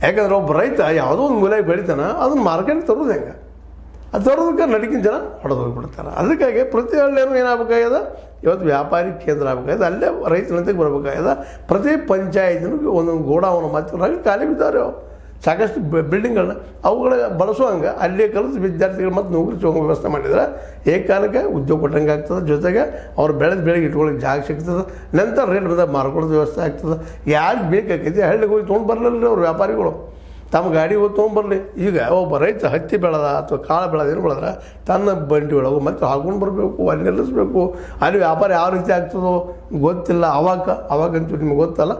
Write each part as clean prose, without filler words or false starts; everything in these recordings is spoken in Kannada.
ಯಾಕಂದ್ರೆ ಒಬ್ಬ ರೈತ ಯಾವುದೋ ಒಂದು ಮೂಲೆಗೆ ಬೆಳಿತಾನೆ ಅದನ್ನು ಮಾರ್ಕೆಟ್ಗೆ ತರೋದು ಹೆಂಗೆ, ಅದು ತರೋದಕ್ಕೆ ನಡಿಕಿನ ಜನ ಹೊಡೆದು ಹೋಗಿಬಿಡ್ತಾರೆ. ಅದಕ್ಕಾಗಿ ಪ್ರತಿ ಹಳ್ಳಿಯೂ ಏನಾಗಬೇಕಾಗ್ಯದ, ಇವತ್ತು ವ್ಯಾಪಾರಿ ಕೇಂದ್ರ ಆಗಬೇಕಾಗಿದೆ, ಅಲ್ಲೇ ರೈತನಂತೆಗೆ ಬರಬೇಕಾಗ್ಯದ. ಪ್ರತಿ ಪಂಚಾಯತ್ನಿಗೂ ಒಂದೊಂದು ಗೋಡಾವನ ಮತ್ತು ಖಾಲಿ ಬಿದ್ದಾವೆ ಸಾಕಷ್ಟು ಬಿಲ್ಡಿಂಗ್ಗಳನ್ನ ಅವುಗಳ ಬಳಸುವಂಗೆ ಅಲ್ಲೇ ಕಲಿತು ವಿದ್ಯಾರ್ಥಿಗಳು ಮತ್ತು ನೌಕರಿ ತಗೊಂಡು ವ್ಯವಸ್ಥೆ ಮಾಡಿದ್ರೆ ಏಕಾಲಕ್ಕೆ ಉದ್ಯೋಗ ಕೊಟ್ಟಂಗೆ ಆಗ್ತದೆ. ಜೊತೆಗೆ ಅವ್ರು ಬೆಳೆಗೆ ಇಟ್ಕೊಳ್ಳೋಕೆ ಜಾಗ ಸಿಗ್ತದೆ. ನಂತರ ರೇಟ್ ಬಂದಾಗ ಮಾರ್ಕೊಳ್ಳೋದು ವ್ಯವಸ್ಥೆ ಆಗ್ತದೆ. ಯಾರಿಗೆ ಬೇಕಾಗೈತಿ ಹಳ್ಳಿಗೆ ಹೋಗಿ ತೊಗೊಂಡು ಬರಲಿಲ್ಲ ಅವ್ರು ವ್ಯಾಪಾರಿಗಳು ತಮ್ಮ ಗಾಡಿ ಹೋಗಿ ತೊಗೊಂಬರಲಿ. ಈಗ ಒಬ್ಬ ರೈತ ಹತ್ತಿ ಬೆಳೆದ ಅಥವಾ ಕಾಳು ಬೆಳೆದ ಏನು ಬೆಳೆದ್ರೆ ತನ್ನ ಬಂಡಿ ಒಳಗೆ ಮತ್ತು ಹಾಕೊಂಡು ಬರಬೇಕು, ಅಲ್ಲಿ ನಿಲ್ಲಿಸ್ಬೇಕು. ಅಲ್ಲಿ ವ್ಯಾಪಾರ ಯಾವ ರೀತಿ ಆಗ್ತದೋ ಗೊತ್ತಿಲ್ಲ. ಅವಾಗಂತೂ ನಿಮ್ಗೆ ಗೊತ್ತಲ್ಲ,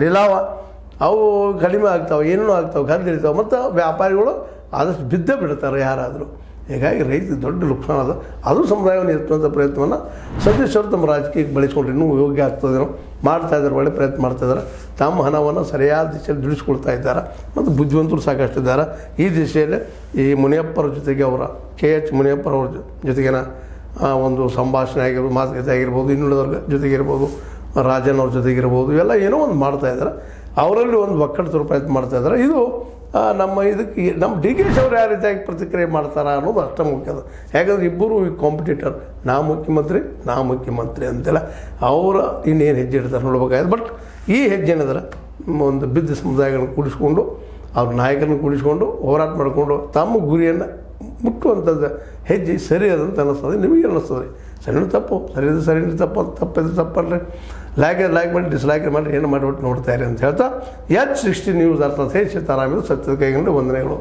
ಲೀಲಾವ ಅವು ಕಡಿಮೆ ಆಗ್ತಾವೆ, ಏನೇನೋ ಆಗ್ತಾವೆ, ಗದ್ದಿರ್ತಾವೆ ಮತ್ತು ವ್ಯಾಪಾರಿಗಳು ಆದಷ್ಟು ಬಿದ್ದೇ ಬಿಡ್ತಾರೆ ಯಾರಾದರೂ. ಹೀಗಾಗಿ ರೈತ ದೊಡ್ಡ ನುಕ್ಸಾನ ಅದು. ಅದು ಸಮುದಾಯವನ್ನು ಎತ್ತುವಂಥ ಪ್ರಯತ್ನವನ್ನು ಸತೀಶ್ವರು ತಮ್ಮ ರಾಜಕೀಯಕ್ಕೆ ಬಳಸ್ಕೊಂಡ್ರೆ ಇನ್ನೂ ಯೋಗ್ಯ ಆಗ್ತದೇನೋ ಮಾಡ್ತಾಯಿದ್ದಾರೆ, ಒಳ್ಳೆ ಪ್ರಯತ್ನ ಮಾಡ್ತಾಯಿದ್ದಾರೆ. ತಮ್ಮ ಹಣವನ್ನು ಸರಿಯಾದ ದಿಶೆಯಲ್ಲಿ ದುಡಿಸ್ಕೊಳ್ತಾ ಇದ್ದಾರೆ ಮತ್ತು ಬುದ್ಧಿವಂತರು ಸಾಕಷ್ಟು ಇದ್ದಾರೆ. ಈ ದಿಶೆಯಲ್ಲಿ ಈ ಮುನಿಯಪ್ಪರ ಜೊತೆಗೆ ಅವರ KH ಮುನಿಯಪ್ಪರವ್ರ ಜೊತೆಗಿನ ಒಂದು ಸಂಭಾಷಣೆ ಆಗಿರ್ಬೋದು, ಮಾತುಕತೆ ಆಗಿರ್ಬೋದು, ಇನ್ನುಳಿದವ್ರ ಜೊತೆಗಿರ್ಬೋದು, ರಾಜನ್ ಅವ್ರ ಜೊತೆಗಿರ್ಬೋದು, ಇವೆಲ್ಲ ಏನೋ ಒಂದು ಮಾಡ್ತಾಯಿದ್ದಾರೆ. ಅವರಲ್ಲಿ ಒಂದು ಒಕ್ಕಟ್ಟು ಪ್ರಯತ್ನ ಮಾಡ್ತಾಯಿದ್ದಾರೆ. ಇದು ನಮ್ಮ DK ಅವರು ಯಾವ ರೀತಿಯಾಗಿ ಪ್ರತಿಕ್ರಿಯೆ ಮಾಡ್ತಾರೆ ಅನ್ನೋದು ಅಷ್ಟೇ ಮುಖ್ಯ. ಯಾಕಂದರೆ ಇಬ್ಬರು ಈ ಕಾಂಪಿಟೇಟರ್, ನಾ ಮುಖ್ಯಮಂತ್ರಿ ಅಂತೆಲ್ಲ ಅವರು ಇನ್ನೇನು ಹೆಜ್ಜೆ ಇಡ್ತಾರೆ ನೋಡ್ಬೇಕಾಗಿದೆ. ಬಟ್ ಈ ಹೆಜ್ಜೆ ಏನಿದ್ರೆ ಒಂದು ಬಿದ್ದ ಸಮುದಾಯಗಳನ್ನು ಕೂಡಿಸ್ಕೊಂಡು ಅವ್ರ ನಾಯಕರನ್ನು ಕೂಡಿಸ್ಕೊಂಡು ಹೋರಾಟ ಮಾಡಿಕೊಂಡು ತಮ್ಮ ಗುರಿಯನ್ನು ಮುಟ್ಟುವಂಥದ್ದು ಹೆಜ್ಜೆ ಸರಿ ಅದಂತ ಅನ್ನಿಸ್ತದೆ. ನಿಮಗೆ ಅನ್ನಿಸ್ತದೆ ಸರಿನೂ ತಪ್ಪು, ಸರಿಯಿದ್ರೆ ತಪ್ಪಿದ್ರೆ ತಪ್ಪಲ್ರಿ. ಲೈಕ್ ಮಾಡಿ ಡಿಸ್ಲೈಕ್ ಮಾಡಿ ಏನು ಮಾಡಿಬಿಟ್ಟು ನೋಡ್ತಾ ಇರಿ ಅಂತ ಹೇಳ್ತಾ H60 ನ್ಯೂಸ್ ಅರ್ಥಾತ್ ಸೀತಾರಾಮ್ ಸತ್ಯದ ಕೈಗೊಂಡು ವಂದನೆಗಳು.